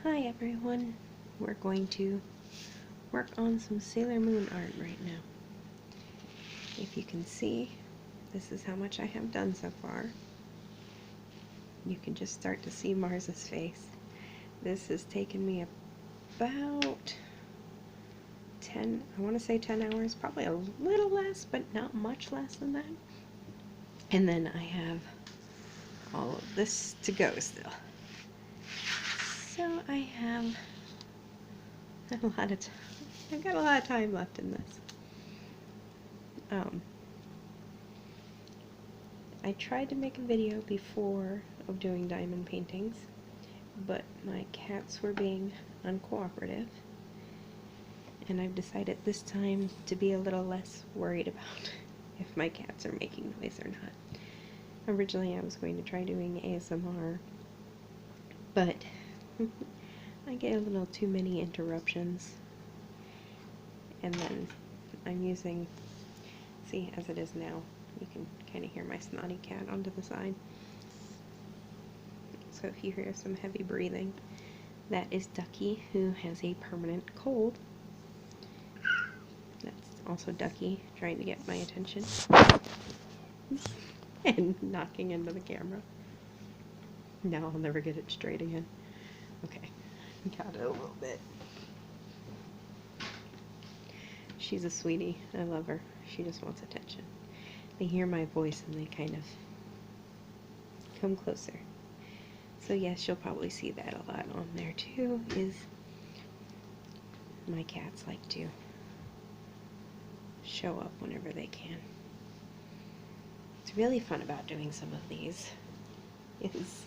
Hi everyone, we're going to work on some Sailor Moon art right now. If you can see, this is how much I have done so far. You can just start to see Mars's face. This has taken me about 10, I want to say 10 hours, probably a little less, but not much less than that. And then I have all of this to go still. So I have a lot of time. I've got a lot of time left in this. I tried to make a video before of doing diamond paintings, but my cats were being uncooperative, and I've decided this time to be a little less worried about if my cats are making noise or not. Originally I was going to try doing ASMR, but I get a little too many interruptions, and then I'm using, see, as it is now, you can kind of hear my snotty cat onto the side. So if you hear some heavy breathing, that is Ducky, who has a permanent cold. That's also Ducky trying to get my attention and knocking into the camera. Now I'll never get it straight again. Okay, got it a little bit. She's a sweetie. I love her. She just wants attention. They hear my voice and they kind of come closer. So yes, you'll probably see that a lot on there too, is my cats like to show up whenever they can. What's really fun about doing some of these is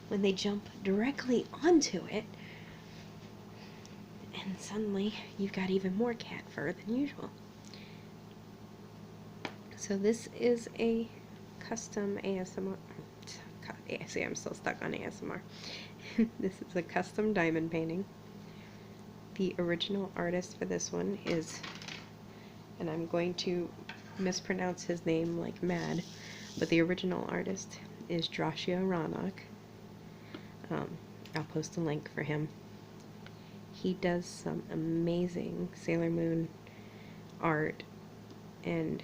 when they jump directly onto it and suddenly you've got even more cat fur than usual. So this is a custom ASMR. See, I'm still stuck on ASMR. This is a custom diamond painting. The original artist for this one is, and I'm going to mispronounce his name like mad, but the original artist is Drashia Rannoch. I'll post a link for him. He does some amazing Sailor Moon art, and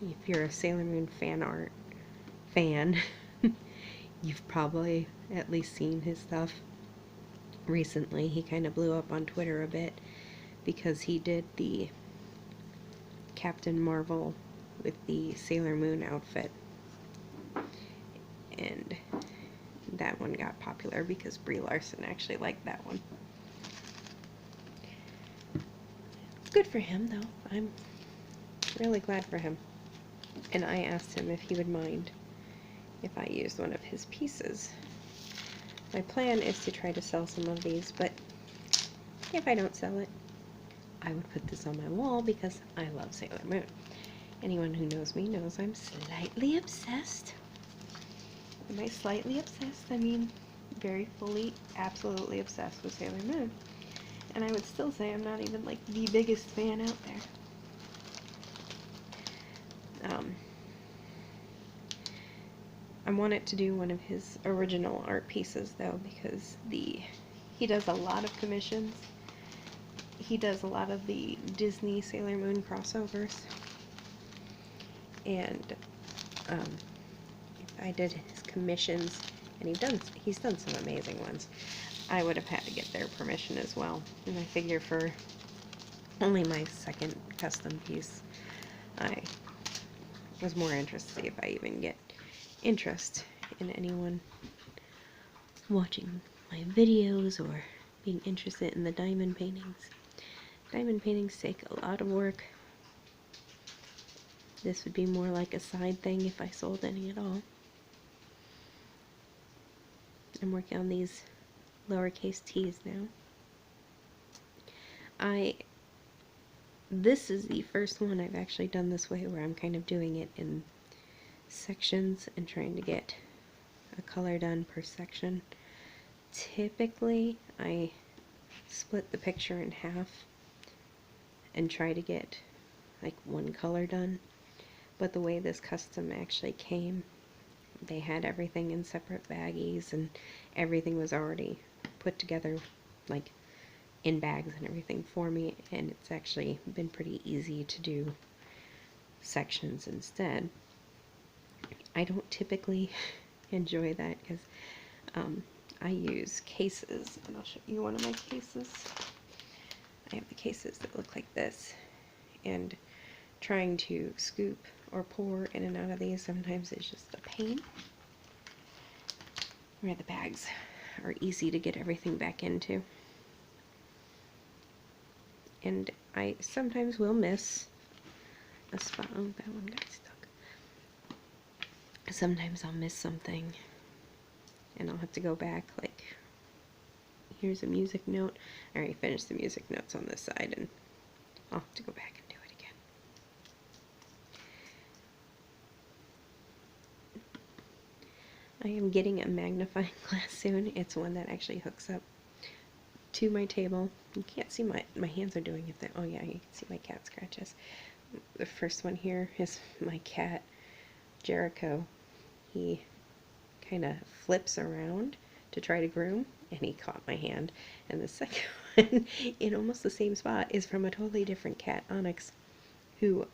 if you're a Sailor Moon fan, you've probably at least seen his stuff. Recently, he kind of blew up on Twitter a bit because he did the Captain Marvel with the Sailor Moon outfit, and that one got popular because Brie Larson actually liked that one. Good for him, though. I'm really glad for him. And I asked him if he would mind if I used one of his pieces. My plan is to try to sell some of these, but if I don't sell it, I would put this on my wall because I love Sailor Moon. Anyone who knows me knows I'm slightly obsessed. And by slightly obsessed, I mean very fully, absolutely obsessed with Sailor Moon. And I would still say I'm not even like the biggest fan out there. I wanted to do one of his original art pieces though, because he does a lot of commissions. He does a lot of the Disney Sailor Moon crossovers, and I did his commissions, and he's done some amazing ones. I would have had to get their permission as well, and I figure for only my second custom piece, I was more interested to see if I even get interest in anyone watching my videos or being interested in the diamond paintings. Diamond paintings take a lot of work. This would be more like a side thing if I sold any at all. I'm working on these lowercase t's now. This is the first one I've actually done this way, where I'm kind of doing it in sections and trying to get a color done per section. Typically, I split the picture in half and try to get like one color done, but the way this custom actually came, they had everything in separate baggies and everything was already put together, like, in bags and everything for me, and it's actually been pretty easy to do sections instead. I don't typically enjoy that because I use cases, and I'll show you one of my cases. I have the cases that look like this, and trying to scoop or pour in and out of these sometimes is just a pain. Where the bags are easy to get everything back into. And I sometimes will miss a spot. Oh, that one got stuck. Sometimes I'll miss something and I'll have to go back, like, here's a music note. I already finished the music notes on this side, and I'll have to go back and do it again. I am getting a magnifying glass soon. It's one that actually hooks up to my table. You can't see my hands are doing it there. Oh yeah, you can see my cat scratches. The first one here is my cat, Jericho. He kind of flips around to try to groom, and he caught my hand. And the second one, in almost the same spot, is from a totally different cat, Onyx, who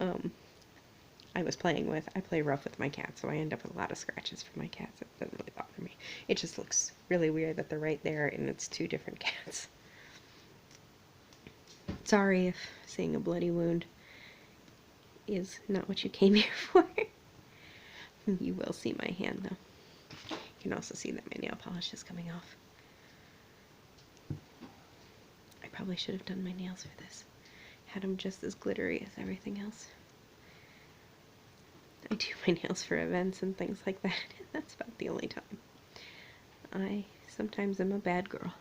I was playing with. I play rough with my cats, so I end up with a lot of scratches for my cats. It doesn't really bother me. It just looks really weird that they're right there and it's two different cats. Sorry if seeing a bloody wound is not what you came here for. You will see my hand, though. You can also see that my nail polish is coming off. I probably should have done my nails for this. Had them just as glittery as everything else. I do my nails for events and things like that. That's about the only time. I sometimes am a bad girl.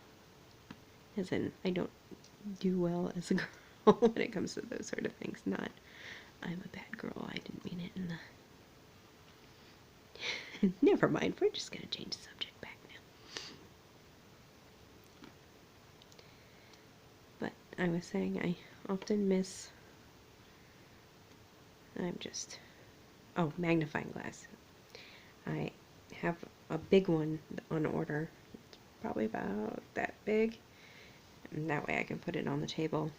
As in, I don't do well as a girl when it comes to those sort of things. Not, I'm a bad girl. I didn't mean it in the... Never mind. We're just going to change the subject back now. But I was saying I often miss... Oh, magnifying glass. I have a big one on order. It's probably about that big. And that way I can put it on the table.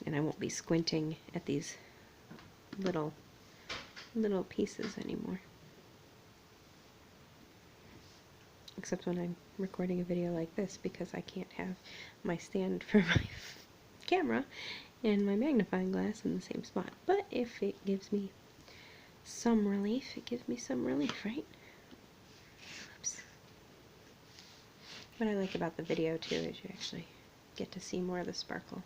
And I won't be squinting at these little pieces anymore. Except when I'm recording a video like this, because I can't have my stand for my camera and my magnifying glass in the same spot. But if it gives me some relief, it gives me some relief, right? Oops. What I like about the video too is you actually get to see more of the sparkle.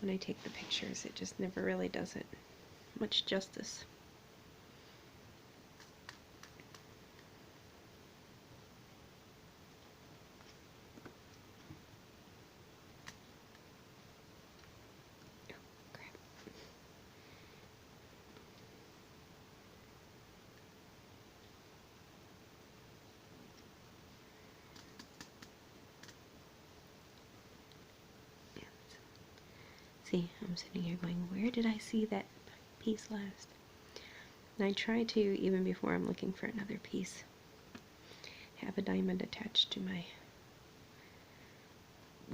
When I take the pictures, it just never really does it much justice. See, I'm sitting here going, where did I see that piece last? And I try to, even before I'm looking for another piece, have a diamond attached to my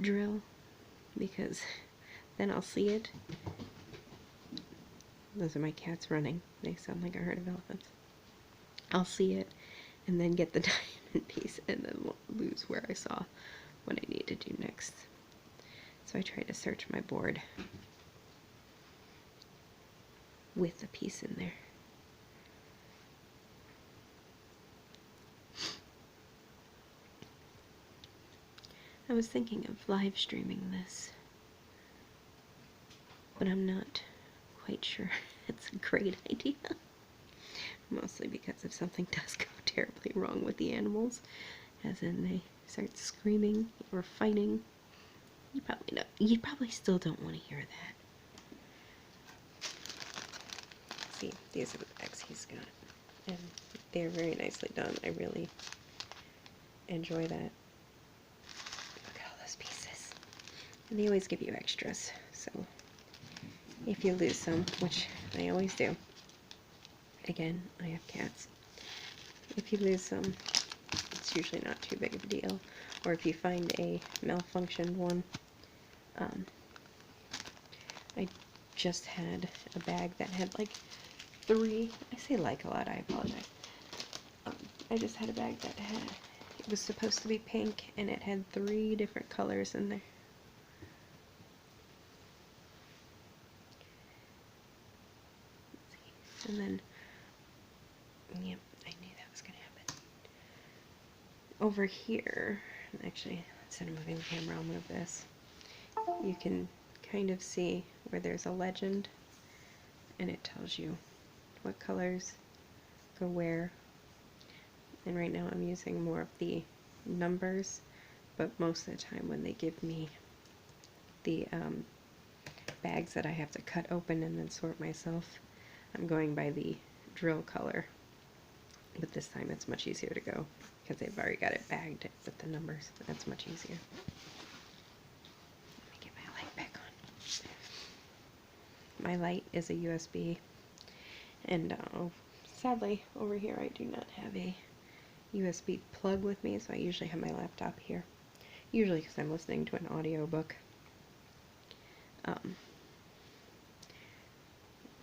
drill, because then I'll see it. Those are my cats running. They sound like a herd of elephants. I'll see it, and then get the diamond piece, and then lose where I saw what I need to do next. So I try to search my board with a piece in there. I was thinking of live streaming this, but I'm not quite sure it's a great idea. Mostly because if something does go terribly wrong with the animals, as in they start screaming or fighting, you probably still don't want to hear that. See, these are the bags he's got, and they're very nicely done. I really enjoy that. Look at all those pieces. And they always give you extras, so if you lose some, which I always do, again, I have cats, if you lose some, it's usually not too big of a deal. Or if you find a malfunctioned one. I just had a bag that had like 3, I say like a lot, I apologize. I just had a bag that had, it was supposed to be pink, and it had 3 different colors in there. And then, yep, I knew that was going to happen. Over here, actually, instead of moving the camera, I'll move this. You can kind of see where there's a legend, and it tells you what colors go where. And right now I'm using more of the numbers, but most of the time when they give me the bags that I have to cut open and then sort myself, I'm going by the drill color. But this time it's much easier to go because they've already got it bagged with the numbers. That's much easier. Let me get my light back on. My light is a USB, and sadly over here I do not have a USB plug with me, so I usually have my laptop here. Usually because I'm listening to an audiobook.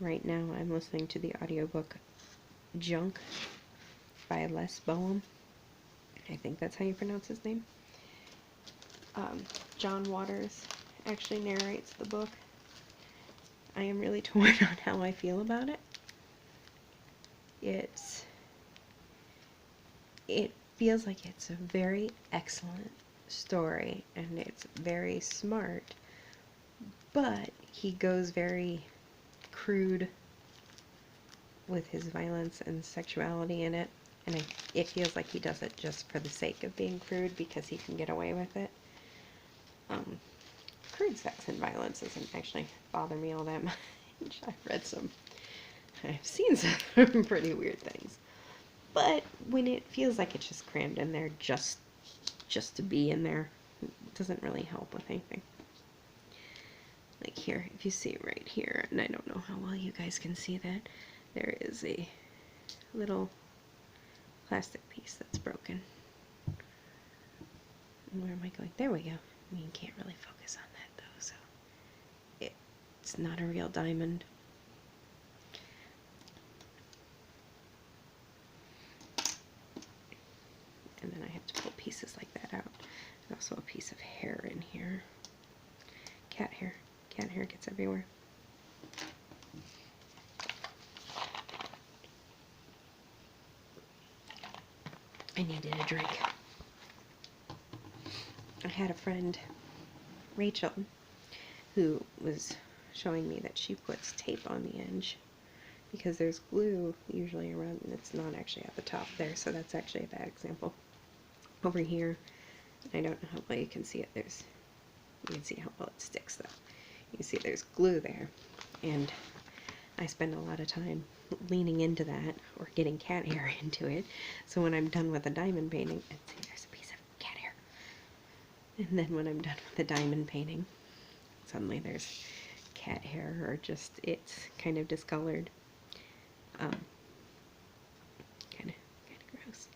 Right now I'm listening to the audiobook Junk by Les Boehm. I think that's how you pronounce his name. John Waters actually narrates the book. I am really torn on how I feel about it. It feels like it's a very excellent story, and it's very smart, but he goes very crude with his violence and sexuality in it, and it feels like he does it just for the sake of being crude because he can get away with it. Crude sex and violence doesn't actually bother me all that much. I've seen some pretty weird things. But when it feels like it's just crammed in there just to be in there, it doesn't really help with anything. Like here, if you see right here, and I don't know how well you guys can see that, there is a little plastic piece that's broken. And where am I going? There we go. I mean, you can't really focus on that though, so it's not a real diamond. And then I have to pull pieces like that out. There's also a piece of hair in here. Cat hair. Cat hair gets everywhere. I needed a drink. I had a friend, Rachel, who was showing me that she puts tape on the edge because there's glue usually around, and it's not actually at the top there, so that's actually a bad example. Over here, I don't know how well you can see it, you can see how well it sticks though. You can see there's glue there, and I spend a lot of time leaning into that or getting cat hair into it, so when I'm done with the diamond painting, and see there's a piece of cat hair, and then when I'm done with the diamond painting, suddenly there's cat hair, or just it's kind of discolored. Kind of gross.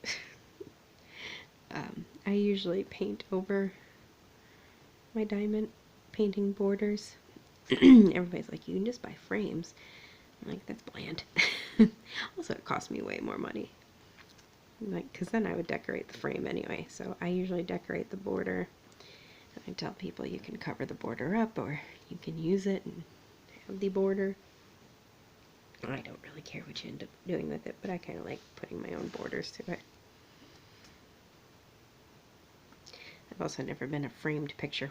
I usually paint over my diamond painting borders. Everybody's like, you can just buy frames. I'm like, that's bland. Also, it costs me way more money. Like, because then I would decorate the frame anyway. So I usually decorate the border. I tell people you can cover the border up, or you can use it and have the border. I don't really care what you end up doing with it, but I kind of like putting my own borders to it. I've also never been a framed picture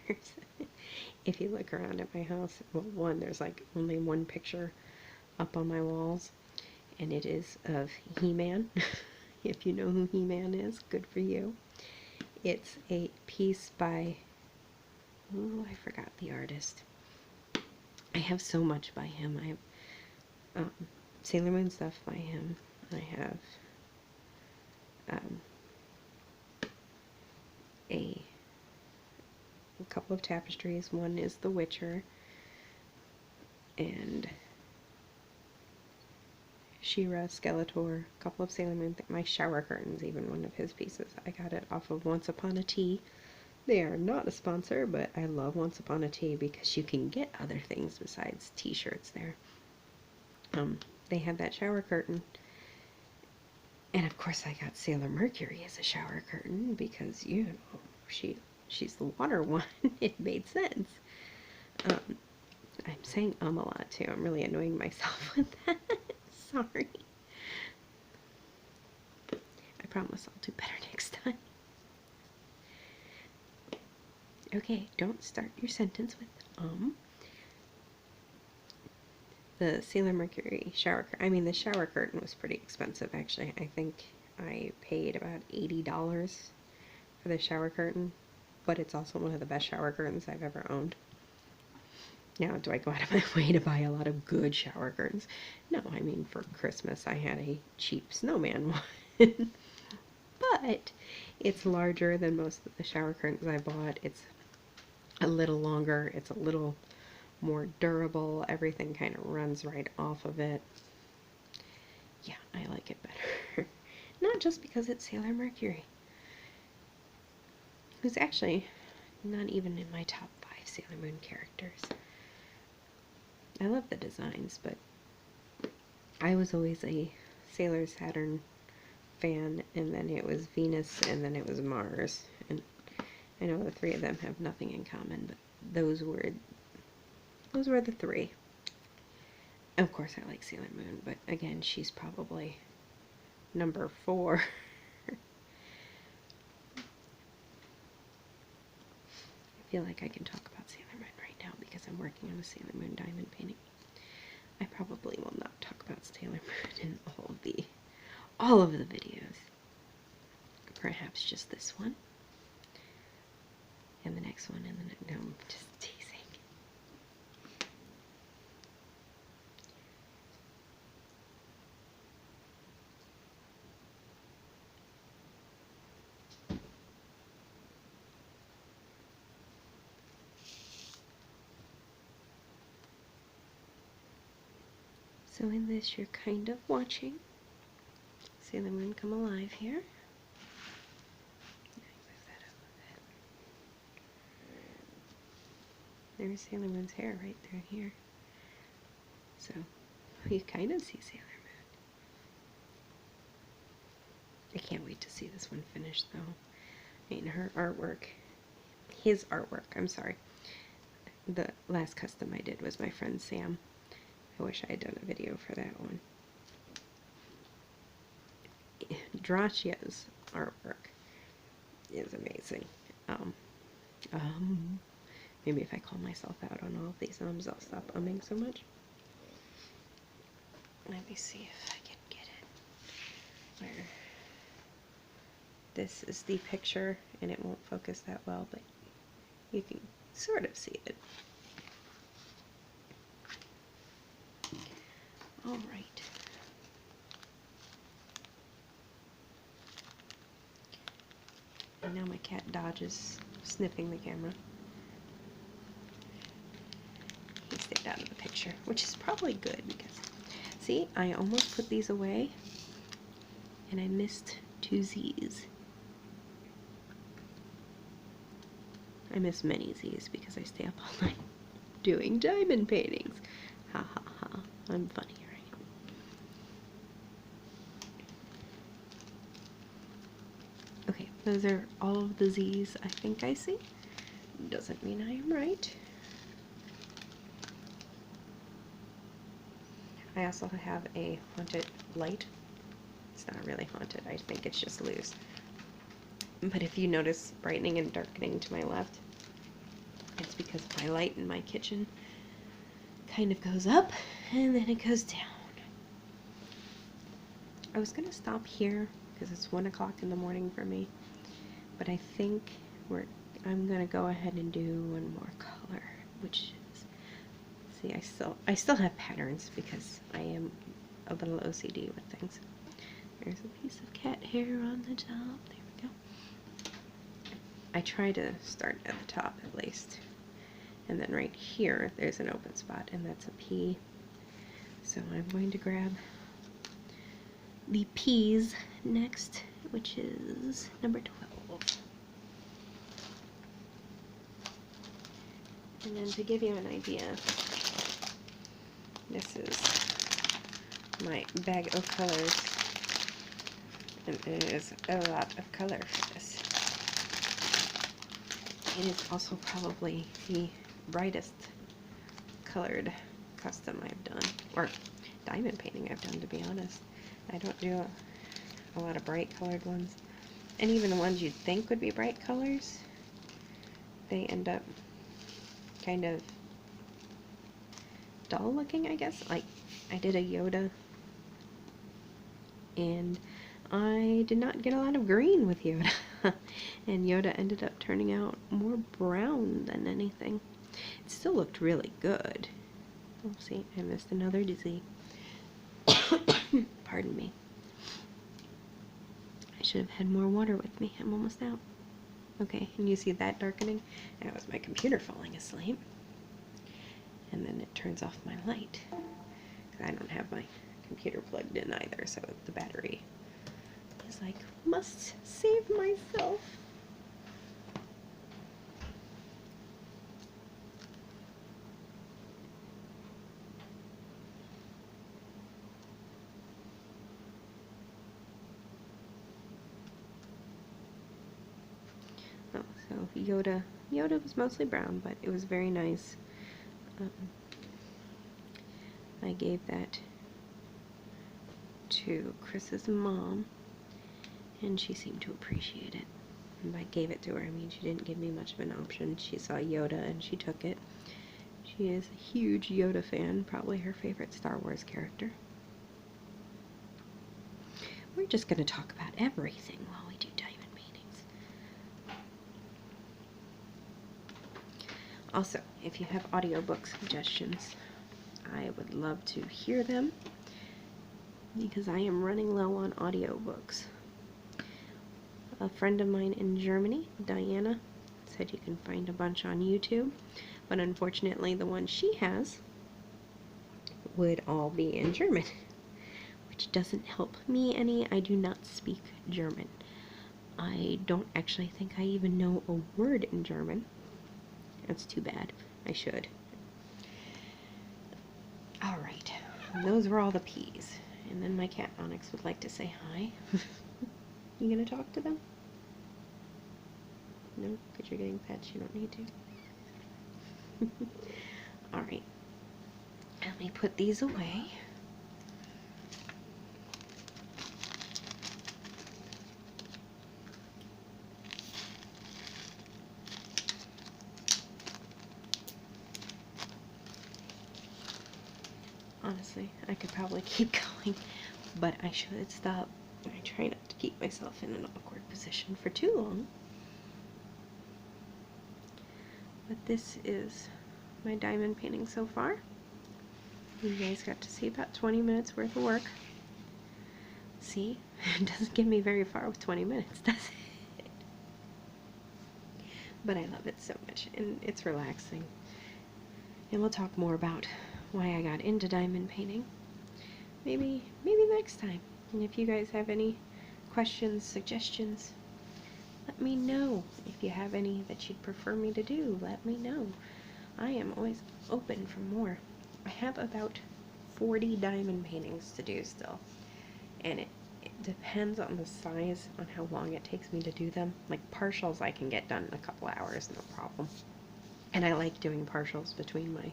person. If you look around at my house, well, one, there's like only one picture up on my walls, and it is of He-Man. If you know who He-Man is, good for you. It's a piece by, oh, I forgot the artist. I have so much by him. I have Sailor Moon stuff by him. I have a couple of tapestries. One is The Witcher, and She-Ra, Skeletor, a couple of Sailor Moon, my shower curtains, even one of his pieces. I got it off of Once Upon a Tea. They are not a sponsor, but I love Once Upon a Tea because you can get other things besides t-shirts there. They had that shower curtain. And of course I got Sailor Mercury as a shower curtain because, you know, she's the water one. It made sense. I'm saying a lot too. I'm really annoying myself with that. Sorry. I promise I'll do better next time. Okay, don't start your sentence with The Sailor Mercury shower curtain. I mean, the shower curtain was pretty expensive, actually. I think I paid about $80 for the shower curtain, but it's also one of the best shower curtains I've ever owned. Now, do I go out of my way to buy a lot of good shower curtains? No, I mean, for Christmas I had a cheap snowman one. But it's larger than most of the shower curtains I bought. It's a little longer. It's a little more durable. Everything kind of runs right off of it. Yeah, I like it better. Not just because it's Sailor Mercury, who's actually not even in my top 5 Sailor Moon characters. I love the designs, but I was always a Sailor Saturn fan, and then it was Venus, and then it was Mars. And I know the 3 of them have nothing in common, but those were the 3. Of course, I like Sailor Moon, but again, she's probably number 4. I feel like I can talk about Sailor Moon right now because I'm working on a Sailor Moon diamond painting. I probably will not talk about Sailor Moon in all of the videos. Perhaps just this one. And the next one, and then no, I'm just teasing. So in this, you're kind of watching Sailor Moon come alive here. Move that up a bit. There's Sailor Moon's hair right there here. So you kind of see Sailor Moon. I can't wait to see this one finished, though. I mean, her artwork, his artwork, I'm sorry. The last custom I did was my friend Sam. I wish I had done a video for that one. Drachia's artwork is amazing. Maybe if I call myself out on all of these ums, I'll stop umming so much. Let me see if I can get it. Where this is the picture, and it won't focus that well, but you can sort of see it. All right. And now my cat dodges, sniffing the camera. He stayed out of the picture, which is probably good because, see, I almost put these away, and I missed 2 Z's. I miss many Z's because I stay up all night doing diamond paintings. Ha ha ha. I'm funny, right? Okay, those are all of the Z's I think I see. Doesn't mean I am right. I also have a haunted light. It's not really haunted, I think it's just loose. But if you notice brightening and darkening to my left, it's because my light in my kitchen kind of goes up and then it goes down. I was going to stop here because it's 1 o'clock in the morning for me, but I think I'm going to go ahead and do one more color, which is, see, I still have patterns because I am a little OCD with things. There's a piece of cat hair on the top. There we go. I try to start at the top at least. And then right here, there's an open spot, and that's a P. So I'm going to grab the peas next, which is number 12. And then to give you an idea, this is my bag of colors, and there is a lot of color for this. It is also probably the brightest colored custom I've done, or diamond painting I've done, to be honest. I don't do a lot of bright colored ones, and even the ones you'd think would be bright colors, they end up kind of dull looking, I guess. Like, I did a Yoda, and I did not get a lot of green with Yoda, and Yoda ended up turning out more brown than anything. It still looked really good. Oh, see, I missed another dizzy. Pardon me. I should have had more water with me. I'm almost out. Okay, and you see that darkening? That was my computer falling asleep. And then it turns off my light. Because I don't have my computer plugged in either, so the battery is like, must save myself. Oh, so Yoda was mostly brown, but it was very nice. I gave that to Chris's mom, and she seemed to appreciate it. And I gave it to her, I mean, she didn't give me much of an option. She saw Yoda and she took it. She is a huge Yoda fan, probably her favorite Star Wars character. We're just going to talk about everything while we do diamond paintings. Also, if you have audiobook suggestions, I would love to hear them, because I am running low on audiobooks. A friend of mine in Germany, Diana, said you can find a bunch on YouTube, but unfortunately the one she has would all be in German, which doesn't help me any. I do not speak German. I don't actually think I even know a word in German. That's too bad. I should. Alright, those were all the peas. And then my cat Onyx would like to say hi. You gonna talk to them? No? Because you're getting pets, you don't need to. Alright. Let me put these away. Honestly, I could probably keep going, but I should stop. I try not to keep myself in an awkward position for too long. But this is my diamond painting so far. You guys got to see about 20 minutes worth of work. See? It doesn't get me very far with 20 minutes, does it? But I love it so much, and it's relaxing. And we'll talk more about why I got into diamond painting. Maybe next time. And if you guys have any questions, suggestions, let me know. If you have any that you'd prefer me to do, let me know. I am always open for more. I have about 40 diamond paintings to do still. And it depends on the size, on how long it takes me to do them. Like partials I can get done in a couple hours, no problem. And I like doing partials between my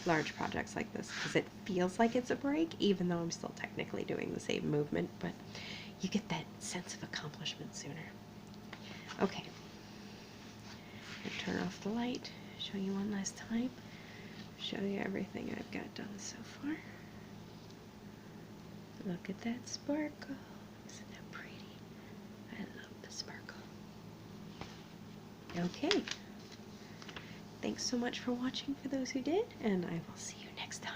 large projects like this, because it feels like it's a break, even though I'm still technically doing the same movement, but you get that sense of accomplishment sooner. Okay. Turn off the light, show you one last time, show you everything I've got done so far. Look at that sparkle. Isn't that pretty? I love the sparkle. Okay. Thanks so much for watching for those who did, and I will see you next time.